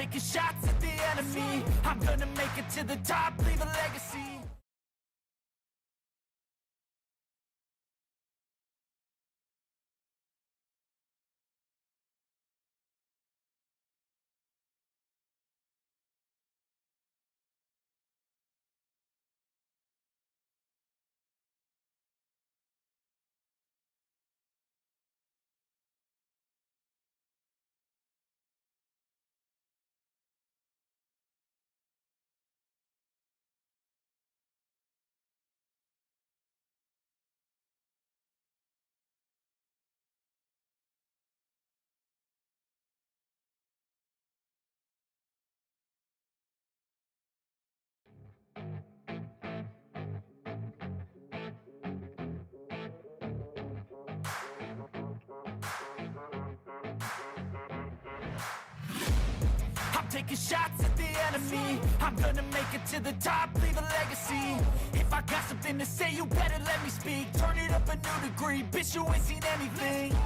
taking shots at the enemy. I'm gonna make it to the top, leave a legacy. Taking shots at the enemy. I'm gonna make it to the top, leave a legacy. If I got something to say, you better let me speak. Turn it up a new degree, bitch, you ain't seen anything.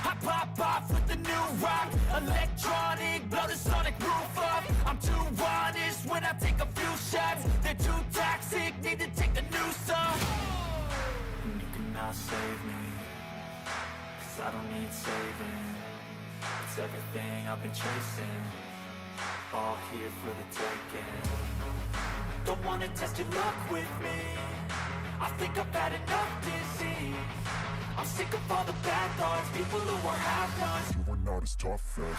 I pop off with the new rock, electronic, blow the sonic roof up. I'm too honest when I take a few shots. They're too toxic, need to take the noose off. You cannot save me, 'cause I don't need saving. It's everything I've been chasing, all here for the taking. Don't wanna test your luck with me, I think I've had enough disease. I'm sick of all the bad thoughts, people who are half-nots. You are not as tough as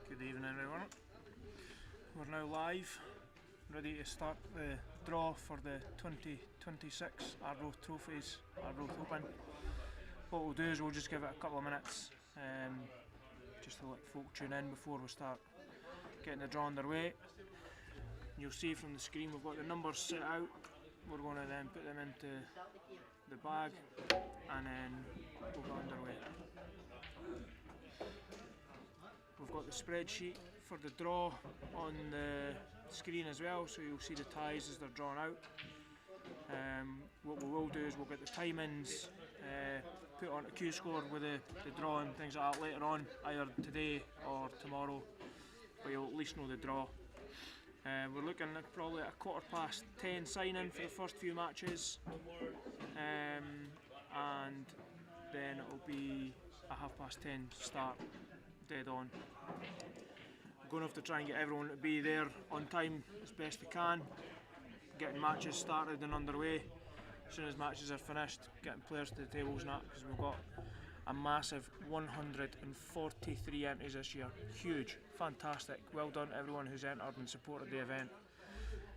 Good evening everyone. We're now live, ready to start the draw for the 2026 Arbroath Trophies, Arbroath Open. What we'll do is we'll just give it a couple of minutes just to let folk tune in before we start getting the draw underway. You'll see from the screen we've got the numbers set out. We're going to then put them into the bag and then we'll get underway. We've got the spreadsheet for the draw on the screen as well, so you'll see the ties as they're drawn out. What we will do is we'll get the timings put on a Q score with the draw and things like that later on, either today or tomorrow, but you'll at least know the draw. We're looking at probably at 10:15 sign-in for the first few matches, and then it'll be a 10:30 start, dead on. We're going to have to try and get everyone to be there on time as best we can, getting matches started and underway. As soon as matches are finished, getting players to the tables and that, because we've got a massive 143 entries this year. Huge, fantastic. Well done to everyone who's entered and supported the event.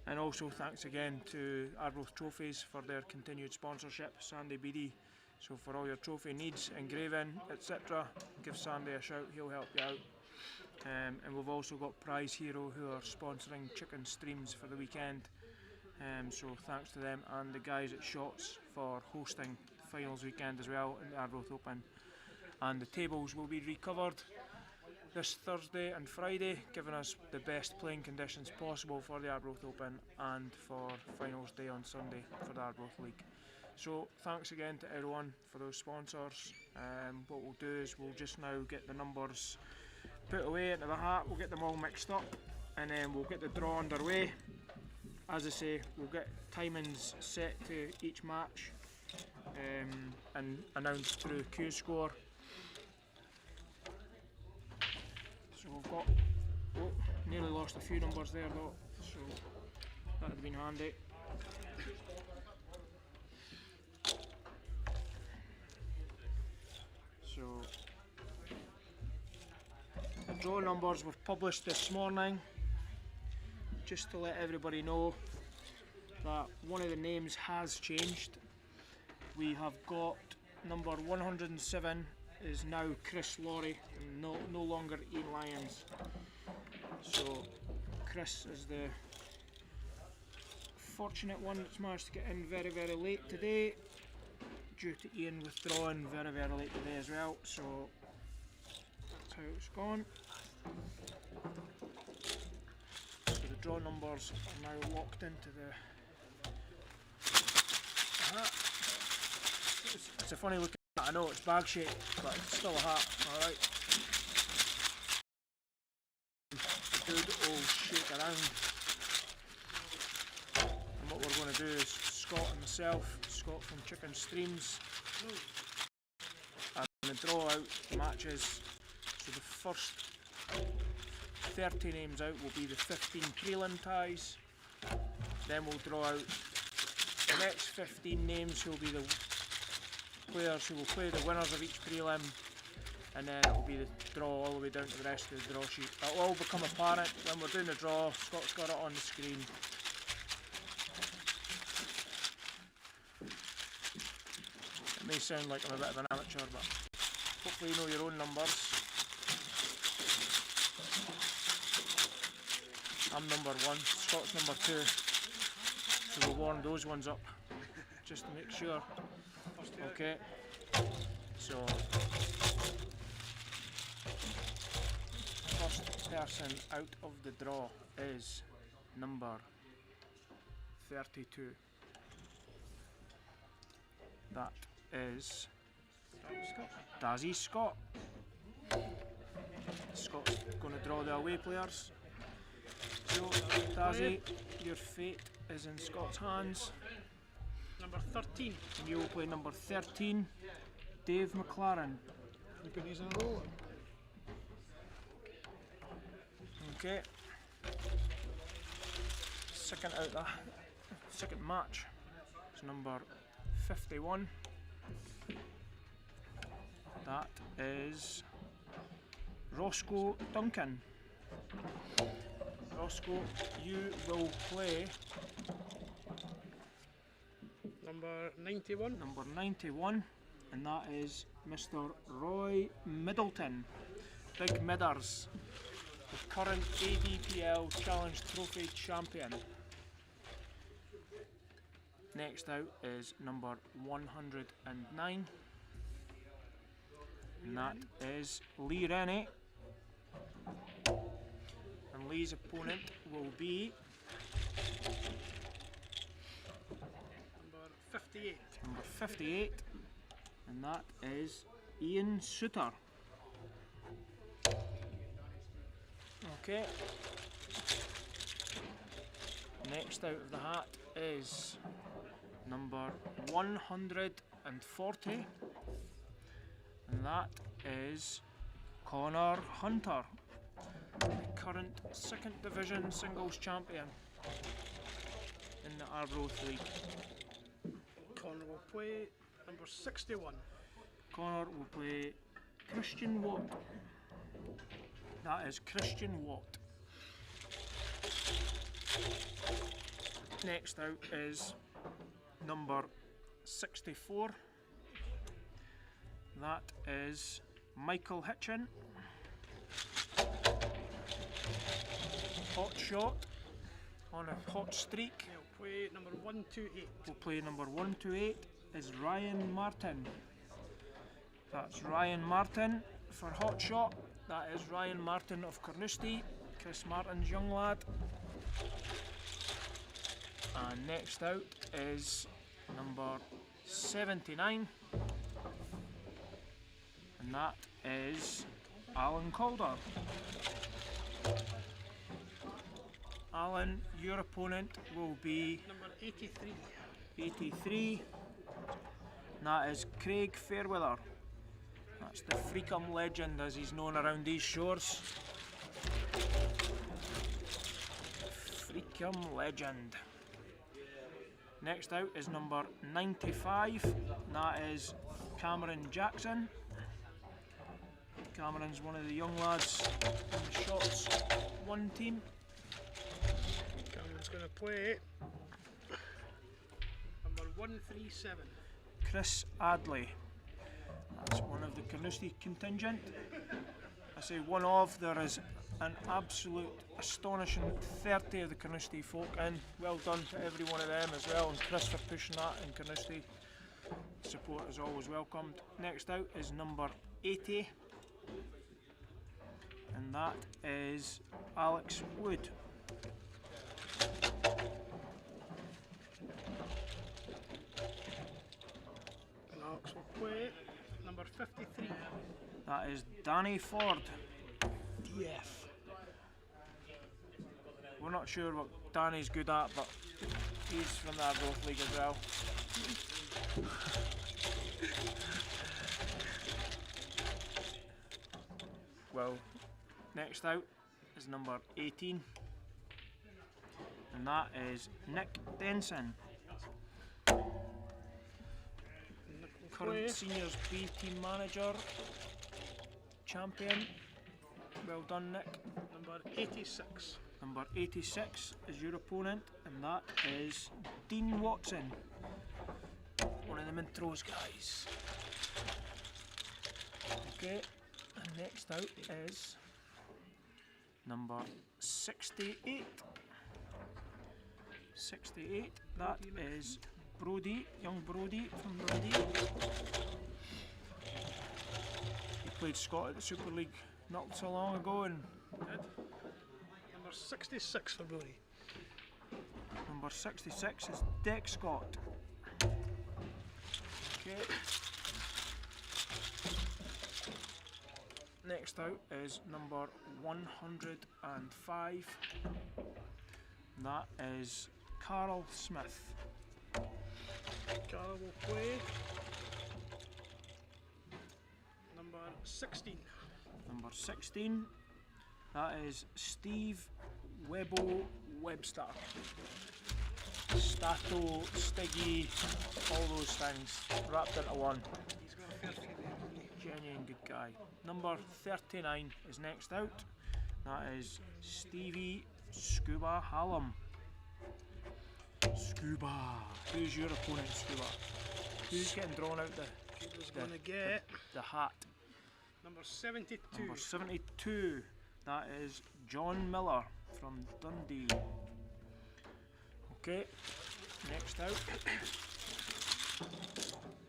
And also thanks again to Arbroath Trophies for their continued sponsorship, Sandy BD. So for all your trophy needs, engraving, etc., give Sandy a shout, he'll help you out. And we've also got Prize Hero who are sponsoring chicken streams for the weekend. So thanks to them and the guys at Shots for hosting the finals weekend as well in the Arbroath Open. And the tables will be recovered this Thursday and Friday, giving us the best playing conditions possible for the Arbroath Open and for finals day on Sunday for the Arbroath League. So thanks again to everyone for those sponsors. What we'll do is we'll just now get the numbers put away into the hat, we'll get them all mixed up and then we'll get the draw underway. As I say, we'll get timings set to each match and announced through Q score. So we've got, nearly lost a few numbers there though, so that would have been handy. So the draw numbers were published this morning, just to let everybody know that one of the names has changed. We have got number 107 is now Chris Laurie and no longer Ian Lyons. So Chris is the fortunate one that's managed to get in very late today, due to Ian withdrawing very late today as well. So that's how it's gone. So the draw numbers are now locked into the hat. It's a funny looking hat, I know it's bag shaped, but it's still a hat, alright. Good old shake around. And what we're going to do is Scott and myself, Scott from Chicken Streams, are going to draw out matches. So the first 30 names out will be the 15 prelim ties. Then we'll draw out the next 15 names who will be the players who will play the winners of each prelim. And then it will be the draw all the way down to the rest of the draw sheet. It will all become apparent when we're doing the draw. Scott's got it on the screen. It may sound like I'm a bit of an amateur, but hopefully you know your own numbers. I'm number 1, Scott's number 2. So we'll warm those ones up just to make sure. Okay. So first person out of the draw is number 32. That is Dazzy Scott. Scott's going to draw the away players. So Dazzy, your fate is in Scott's hands. Number 13. And you will play number 13, Dave McLaren. Looking these in a row. Okay. Second out the second match is number 51. That is Roscoe Duncan. Roscoe, you will play Number 91. number 91, and that is Mr. Roy Middleton. Big Midders, the current ADPL Challenge Trophy champion. Next out is number 109, and that is Lee Rennie. And Lee's opponent will be Number 58. number 58, and that is Ian Suter. Okay. Next out of the hat is number 140, and that is Connor Hunter, the current 2nd Division singles champion in the Arbroath League. Connor will play number 61. Connor will play Christian Watt. That is Christian Watt. Next out is number 64. That is Michael Hitchin. Hot shot on a hot streak. He'll play number 128. Will play number 128 is Ryan Martin. That's Ryan Martin for hot shot. That is Ryan Martin of Carnoustie, Chris Martin's young lad. And next out is number 79, and that is Alan Calder. Alan, your opponent will be Number 83. 83, and that is Craig Fairweather. That's the Freakum legend as he's known around these shores. Freakum legend. Next out is number 95, and that is Cameron Jackson. Cameron's one of the young lads in the Shots 1 team. Cameron's going to play number 137. Chris Adley. That's one of the Carnoustie contingent. I say one of, there is an absolute astonishing 30 of the Carnoustie folk in. Well done to every one of them as well, and Chris for pushing that in Carnoustie. Support is always welcomed. Next out is number 80, and that is Alex Wood. Knox will play number 53. That is Danny Ford. DF. We're not sure what Danny's good at, but he's from the Arbroath League as well. Well, next out is number 18, and that is Nick Denson, Nick will current play seniors B team manager, champion. Well done, Nick. number 86. Number 86 is your opponent, and that is Dean Watson, one of the Montrose guys. Okay, and next out is number 68. 68, that is Brody, young Brody from Brody. He played Scott at the Super League not so long ago, and Did. Number 66 for Brody. number 66 is Dick Scott. Okay. Next out is number 105. That is Carl Smith. Carl will play number 16. Number 16. That is Steve Webbo Webster. Stato, Stiggy, all those things wrapped into one. He's got a fair few there, hasn't he? Genuine good guy. Number 39 is next out. That is Stevie Scuba Hallam. Scuba. Who's your opponent, Scuba? Who's getting drawn out Cuba's going to get the hat? number 72. Number 72. That is John Miller from Dundee. Okay, next out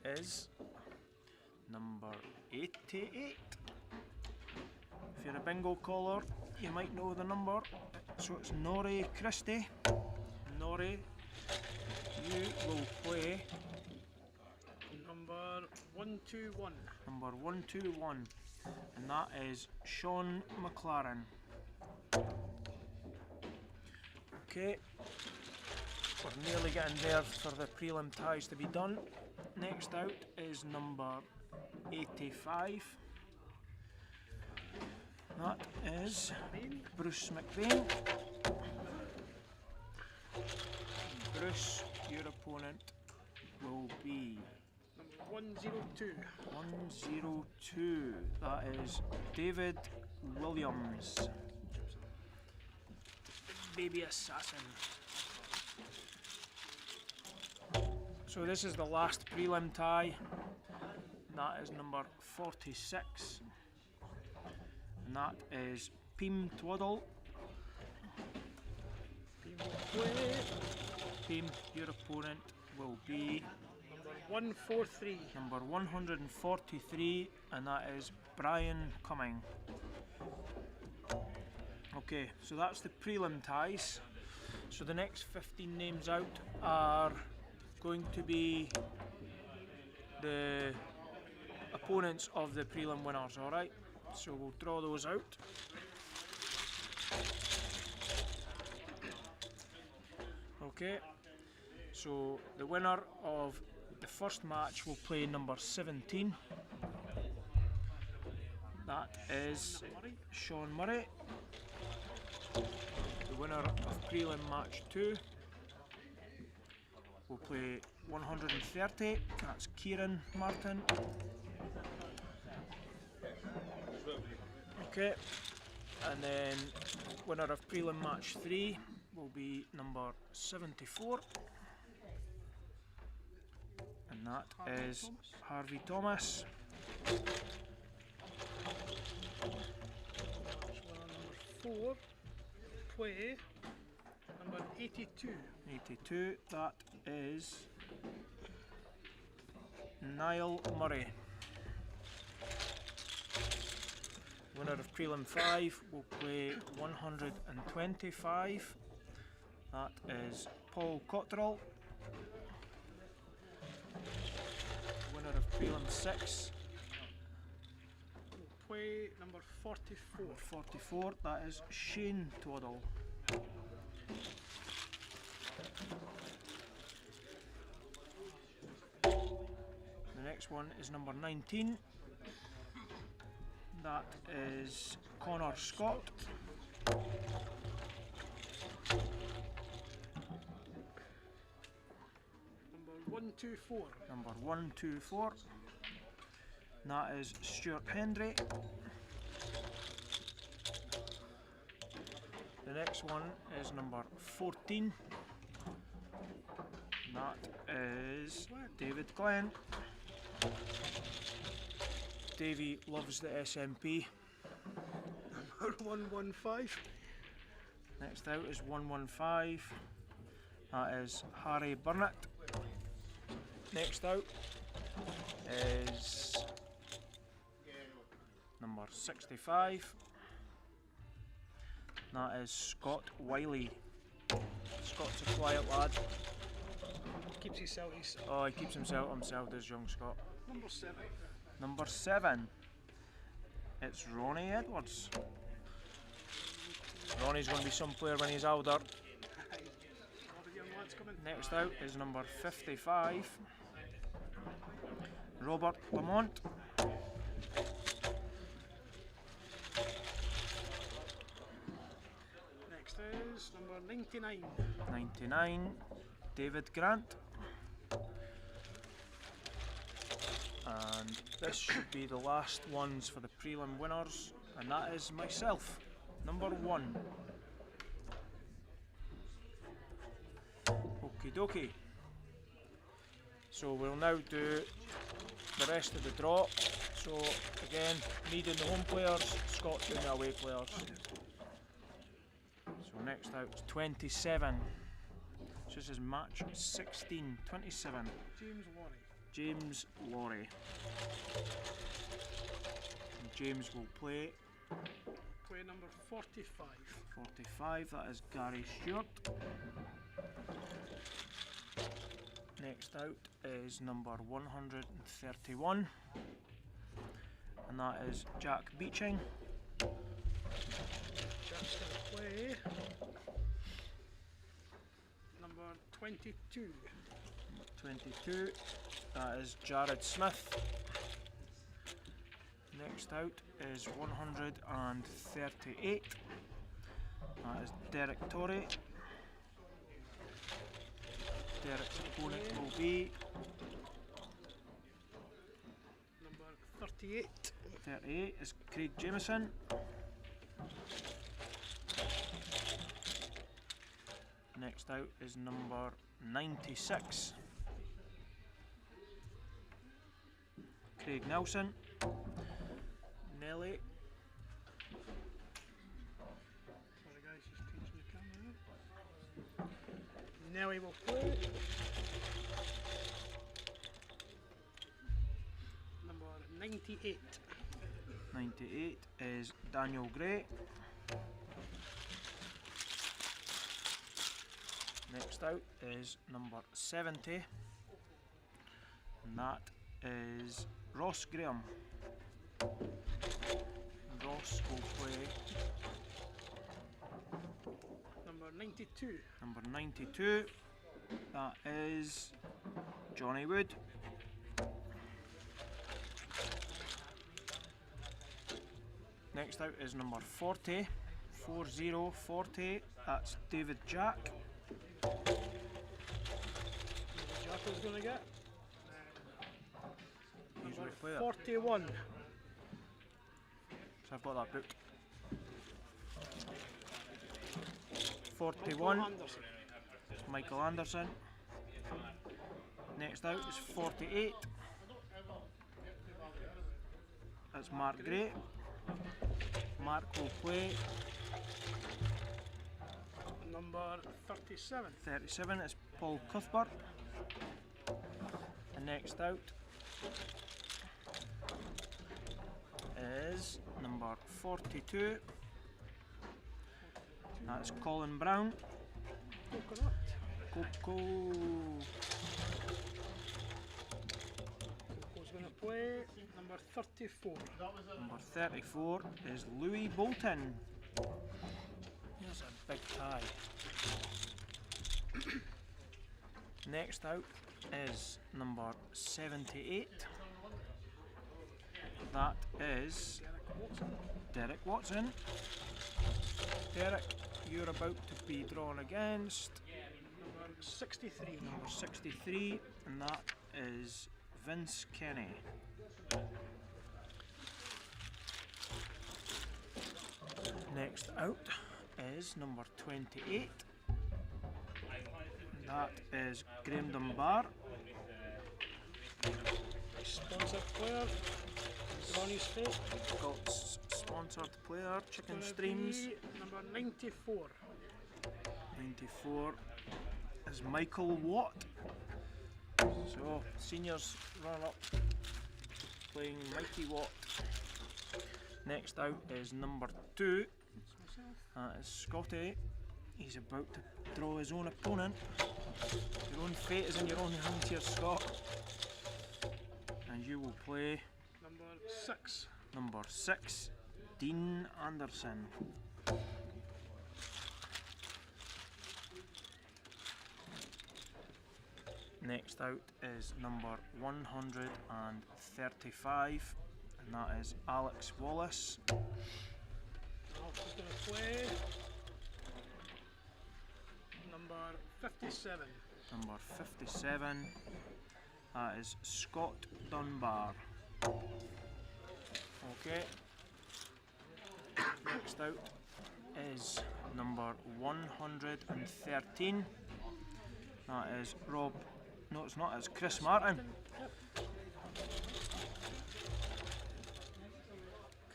is number 88. If you're a bingo caller, you might know the number. So it's Norrie Christie. Norrie, you will play Number 121. number 121, and that is Sean McLaren. Okay, we're nearly getting there for the prelim ties to be done. Next out is number 85. That is Bruce McBain. Bruce, your opponent will be Number 102. 102. That is David Williams. Baby assassin. So this is the last prelim tie. That is number 46. And that is Peem Twaddle. He will play Peem, your opponent will be number 143. number 143, and that is Brian Cumming. Okay, so that's the prelim ties. So the next 15 names out are going to be the opponents of the prelim winners, alright? So we'll draw those out. Okay, so the winner of the first match will play number 17. That is Murray. Sean Murray. The winner of prelim match 2 will play 130. That's Kieran Martin. Okay, and then winner of prelim match 3 will be number 74, and that is Harvey Thomas. Number 4. Play number 82. 82, that is Niall Murray. Winner of prelim 5 will play 125, That is Paul Cottrell, winner of prelim 6. We'll play number 44. 44, that is Shane Twaddle. The next one is number 19. That is Connor Scott. Number 124. Number 124. That is Stuart Hendry. The next one is number 14. That is David Glenn. Davey loves the SMP. Number 115. Next out is 115. That is Harry Burnett. Next out is number 65. That is Scott Wiley. Scott's a quiet lad. Keeps himself. Oh, he keeps himself does young Scott. Number 7. Number 7. It's Ronnie Edwards. Ronnie's going to be some player when he's older. Next out is number 55. Robert Lamont. Next is number 99. 99. David Grant. And this should be the last ones for the prelim winners, and that is myself, number 1. Okie dokie. So we'll now do the rest of the draw. So again, me doing the home players, Scott doing the away players. So next out is 27. So this is match 16, 27. James Laurie. And James will play Number 45. 45, that is Gary Stewart. Next out is number 131, and that is Jack Beeching. Jack's going to play number 22. 22, that is Jared Smith. Next out is 138, that is Derek Torrey. Derek's opponent will be number 38. 38 is Craig Jameson. Next out is number 96, Craig Nelson. Nelly. Sorry guys, just changing the camera. Nelly will play. Number 98. 98 is Daniel Gray. Next out is number 70, and that is Ross Graham. Ross will play Number 92. number 92, that is Johnny Wood. Next out is number 40, 40, that's David Jack. Jack is going to get. Usually play it. 41. So I've got that booked. 41, Anderson. Michael Anderson. Next out is 48. That's Mark Gray. Mark will play Number 37. 37. It's Paul Cuthbert. And next out is number 42. That's Colin Brown. Coconut. Coco. Coco's going to play number 34. Number 34 is Louis Bolton. There's a big tie. Next out is number 78. That is Derek Watson. Derek, you're about to be drawn against Number 63. number 63, and that is Vince Kenny. Next out is number 28. That is Graham Dunbar. Sponsored player. Ronnie's fate. Got sponsored player, Chicken Gonna Streams. be number 94. 94 is Michael Watt. So, seniors run up playing Mighty Watt. Next out is number 2. That is Scotty. He's about to draw his own opponent. Your own fate is in your own hands here, Scott. And you will play Number 6. number 6, Dean Anderson. Next out is number 135, and that is Alex Wallace. Alex is going to play number 57. Number 57, that is Scott Dunbar. Okay. Next out is number 113. That is Rob. No, it's not. It's Chris Martin.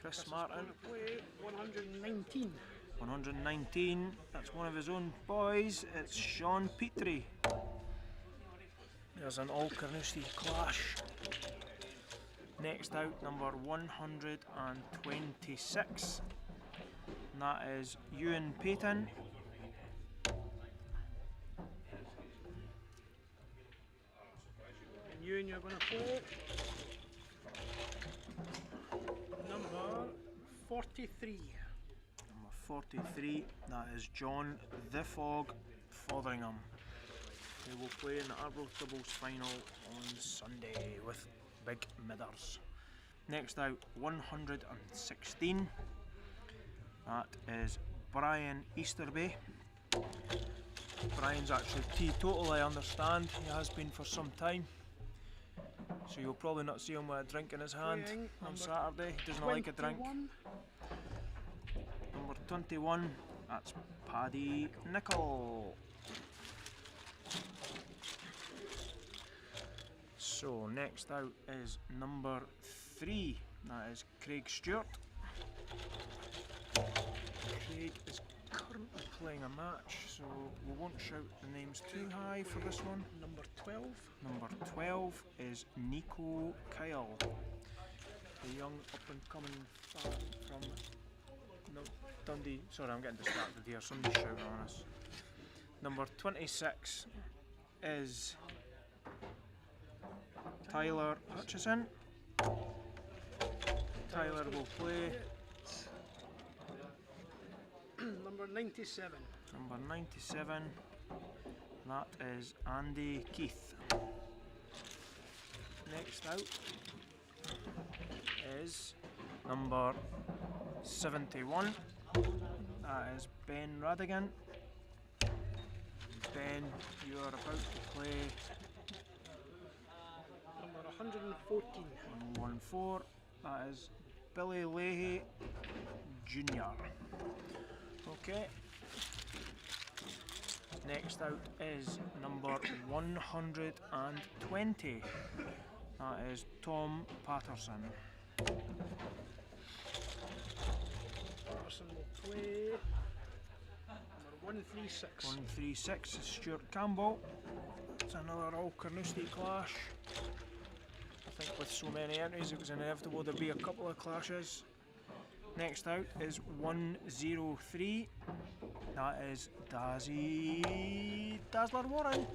Chris Martin. Going to play 119. 119. That's one of his own boys. It's Sean Petrie. There's an all Carnoustie clash. Next out, number 126. And that is Ewan Payton. And you and you're going to play number 43. Number 43, that is John the Fog Fotheringham. They will play in the Arbroath doubles final on Sunday with big midders. Next out, 116. That is Brian Easterby. Brian's actually teetotal, I understand. He has been for some time. So you'll probably not see him with a drink in his hand Playing on number Saturday. He doesn't like a drink. 21. Number 21, that's Paddy Nicol. So next out is number 3, that is Craig Stewart. Craig is currently playing a match, so we won't shout the names too high for this one. Number 12. Number 12 is Nico Kyle, the young up-and-coming fan from Dundee. Sorry, I'm getting distracted here, somebody's shouting on us. Number 26 is Tyler Hutchison. Tyler will play Number 97. number 97. That is Andy Keith. Next out is number 71. That is Ben Radigan. Ben, you are about to play Number 114. 114. That is Billy Leahy Jr. Okay. Next out is number 120. That is Tom Patterson. Person will play number 136. 136 is Stuart Campbell. It's another all Carnoustie clash. I think with so many entries it was inevitable there'd be a couple of clashes. Next out is 103. That is Dazzy Dazzler Warren.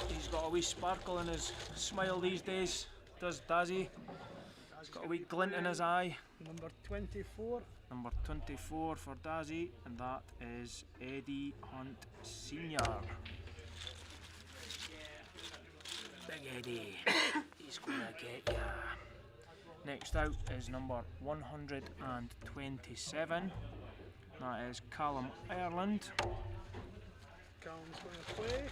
He's got a wee sparkle in his smile these days, does Dazzy. He's got a wee glint in his eye. Number 24. Number 24 for Dazzy, and that is Eddie Hunt Sr. Big Eddie, he's gonna get ya. Next out is number 127. That is Callum Ireland. Callum's going to play.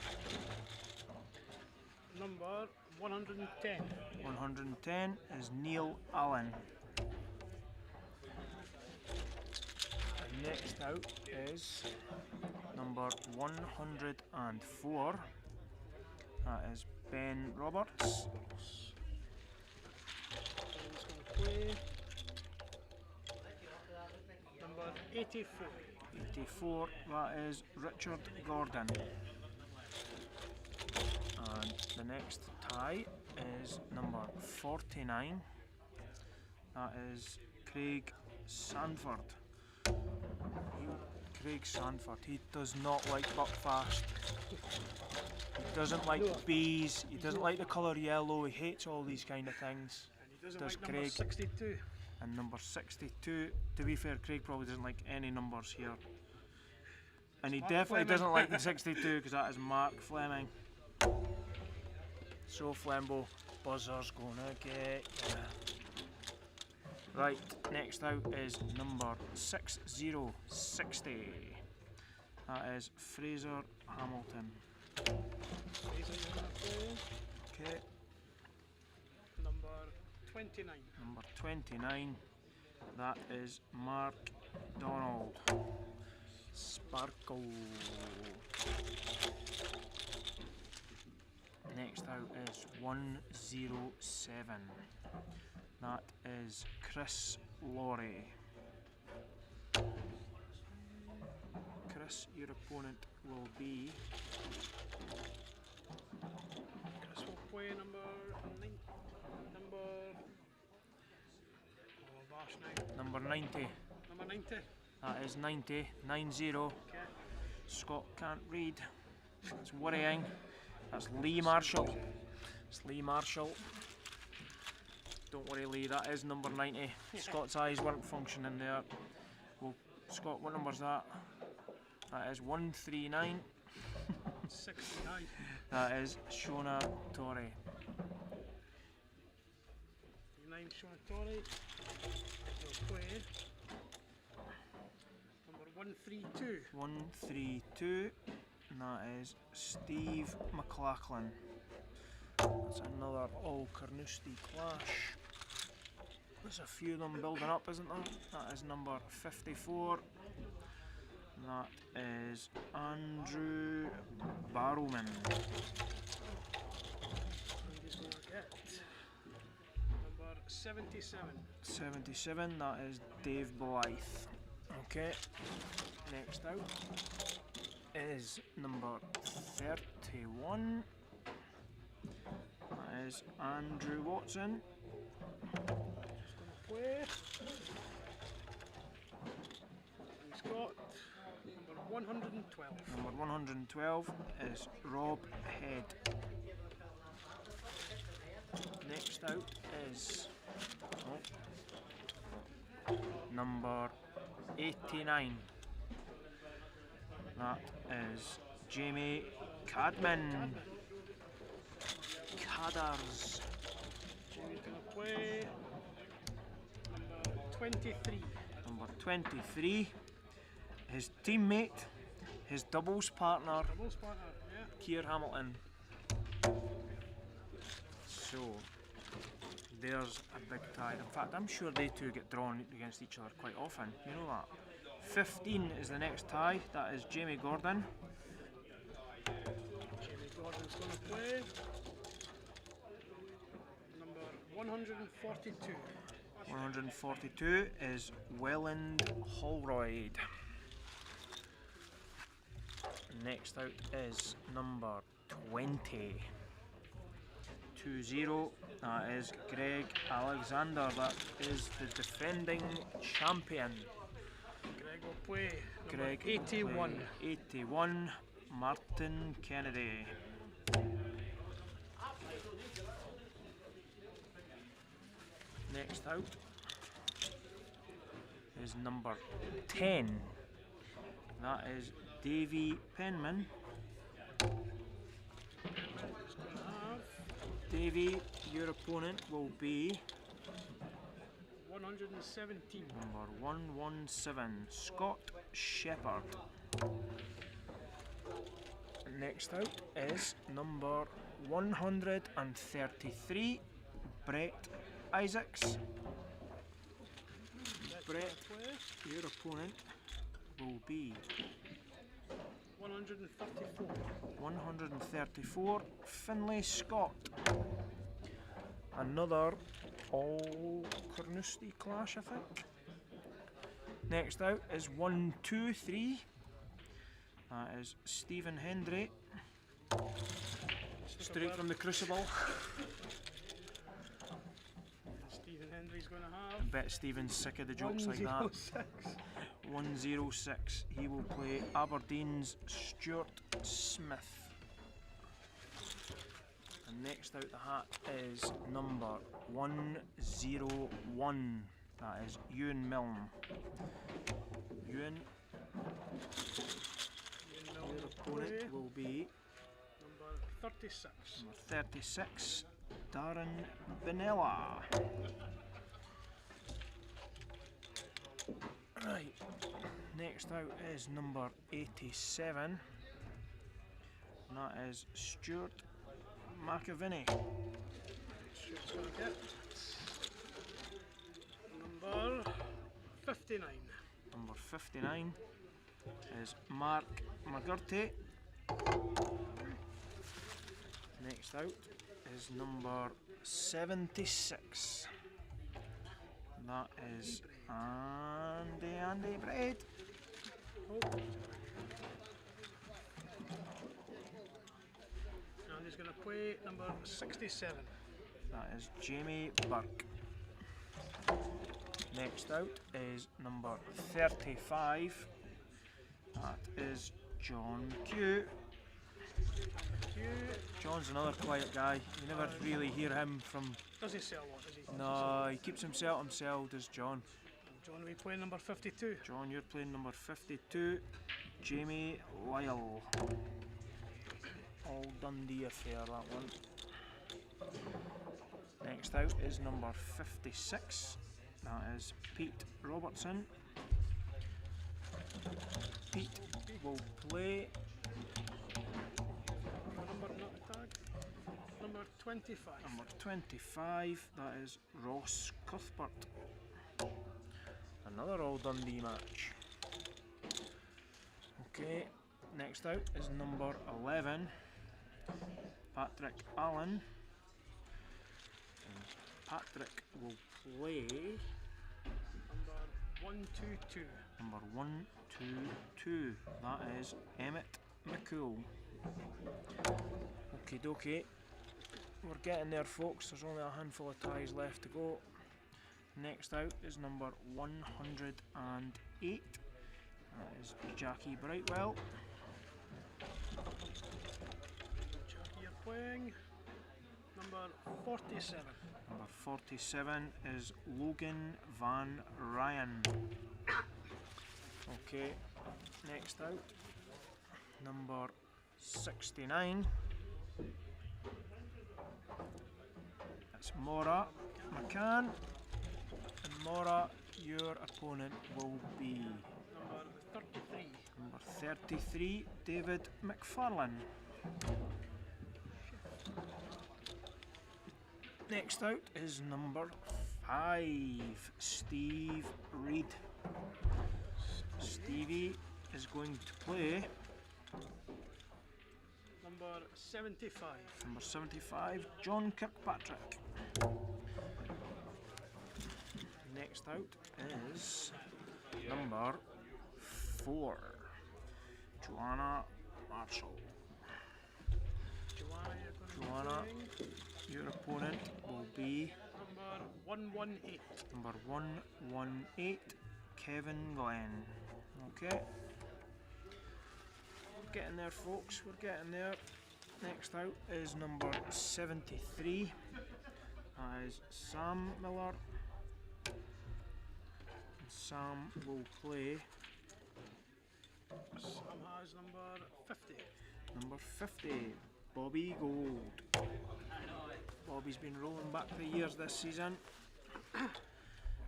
Number 110. 110 is Neil Allen. And next out is number 104. That is Ben Roberts. Callum's going to play. Number 84. 84, that is Richard Gordon. And the next tie is number 49. That is Craig Sanford. Craig Sanford, he does not like Buckfast. He doesn't like bees, he doesn't like the colour yellow, he hates all these kind of things. And he doesn't Does like number Craig. 62. And number 62, to be fair, Craig probably doesn't like any numbers here. And he Mark definitely Fleming. doesn't like the 62 because that is Mark Fleming. So Flembo, buzzer's gonna get ya. Right, next out is number 6060. That is Fraser Hamilton. Fraser, you're going to play. Okay, Number 29. number 29. That is Mark Donald. Sparkle. Next out is 107. That is Chris Laurie. Chris, your opponent will be Chris will play number 9. number 90. Number 90. That is 90, 90. Okay. Scott can't read. It's worrying. That's Lee Marshall. It's Lee Marshall. Don't worry, Lee, that is number 90. Scott's eyes weren't functioning there. Well, Scott, what number's that? That is 139. 69. That is Shona Torrey. 9 Shonatore. Will play. Number 132. 132. And that is Steve McLachlan. That's another all Carnoustie clash. There's a few of them building up, isn't there? That is number 54. And that is Andrew Barrowman. And he's going to get number 77. 77, that is Dave Blythe. Okay, next out is number 31. That is Andrew Watson. He's going to play. He's got number 112. Number 112 is Rob Head. Next out is number 89. That is Jamie Cadman. Cadders. Jimmy's going to play number 23. Number 23. His teammate, his doubles partner, Doubles partner, yeah. Keir Hamilton. So, there's a big tie. In fact, I'm sure they two get drawn against each other quite often. You know that. 15 is the next tie. That is Jamie Gordon. Jamie Gordon's going to play number 142. 142 is Welland Holroyd. Next out is number 20. 2-0. That is Greg Alexander. That is the defending champion. Greg will play number Greg 81. 81, Martin Kennedy. Next out is number 10. That is Davy Penman. Davy, your opponent will be 117. number 117, Scott Shepherd. Next out is number 133, Brett Isaacs. Brett, your opponent will be 134. 134, Finlay Scott. Another all Carnoustie clash, I think. Next out is 123. That is Stephen Hendry. Straight from the Crucible. Stephen Hendry's going to I have bet Stephen's sick of the jokes like that. 106. 106. He will play Aberdeen's Stuart Smith. And next out the hat is number 101. That is Ewan Milne. Ewan, your opponent will be Number 36. number 36, Darren Benella. Right, next out is number 87, and that is Stuart McAvinny. Stuart's going to get number 59. Number 59 is Mark McGurty. Next out is number 76. That is Andy Braid. And he's going to play number 67. That is Jamie Burke. Next out is number 35. That is John Q. John's another quiet guy. You never really hear him from. Does he sell a lot, does he? No, he keeps himself does John. John will be playing number 52. John, you're playing number 52. Jamie Lyle. All Dundee affair, that one. Next out is number 56. That is Pete Robertson. Pete will play Number not tag. Number 25. number 25. That is Ross Cuthbert. Another all Dundee match. Okay, next out is number 11. Patrick Allen. And Patrick will play Number 122. number 122. That is Emmett McCool. Okie dokie. We're getting there, folks. There's only a handful of ties left to go. Next out is number 108. That is Jackie Brightwell. Jackie, you're playing number 47. Number 47 is Logan Van Ryan. Okay, next out, number 69. That's Maura McCann. And Maura, your opponent will be Number 33. number 33, David McFarlane. Next out is number 5, Steve Reed. Stevie is going to play Number 75. number 75, John Kirkpatrick. Next out is number 4, Joanna Marshall. Joanna, you're going to be Joanna, playing Your opponent will be Number 118. number 118, Kevin Glenn. Okay. We're getting there, folks, we're getting there. Next out is number 73. That is Sam Miller. And Sam will play Sam has number 50. number 50, Bobby Gold. Bobby's been rolling back the years this season.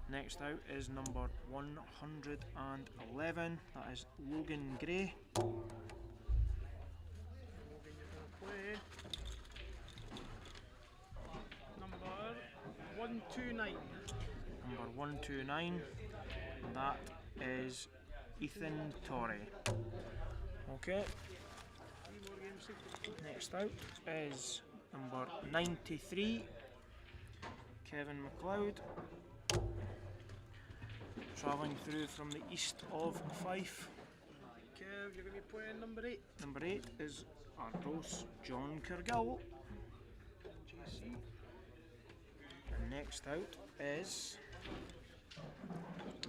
Next out is number 111. That is Logan Gray. Logan, you're going to play number 129. Number 129. That is Ethan Torrey. Okay. 3 more games to go. Next out is number 93, Kevin McLeod. Travelling through from the east of Fife. Kev, you're going to be playing number 8. Number 8 is Arbroath John Kirgill. JC. And next out is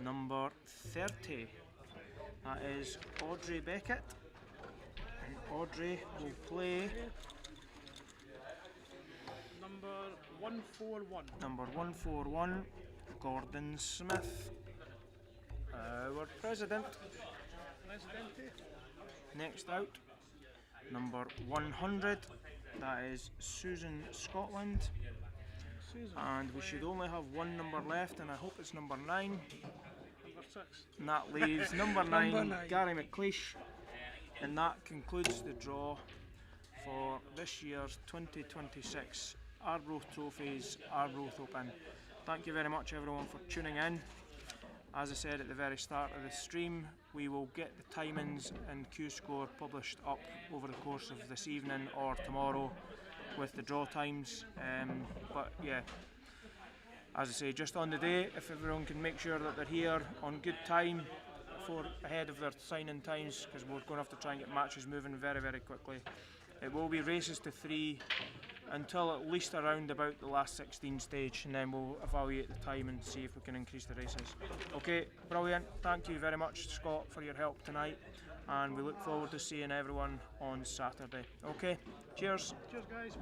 number 30. That is Audrey Beckett. And Audrey will play Number 141. number 141, Gordon Smith, our president. Presidente. Next out, number 100, that is Susan Scotland. Susan. And we should only have one number left, and I hope it's number 9. Number 6. And that leaves number 9, Number 9. Gary McLeish. And that concludes the draw for this year's 2026 Arbroath Trophies Arbroath Open. Thank you very much everyone for tuning in. As I said at the very start of the stream, we will get the timings and Q score published up over the course of this evening or tomorrow with the draw times. But yeah, as I say, just on the day, if everyone can make sure that they're here on good time ahead of their sign-in times, because we're going to have to try and get matches moving very, very quickly. It will be races to 3 until at least around about the last 16 stage, and then we'll evaluate the time and see if we can increase the races. Okay, brilliant. Thank you very much, Scott, for your help tonight, and we look forward to seeing everyone on Saturday. Okay, cheers. Cheers, guys.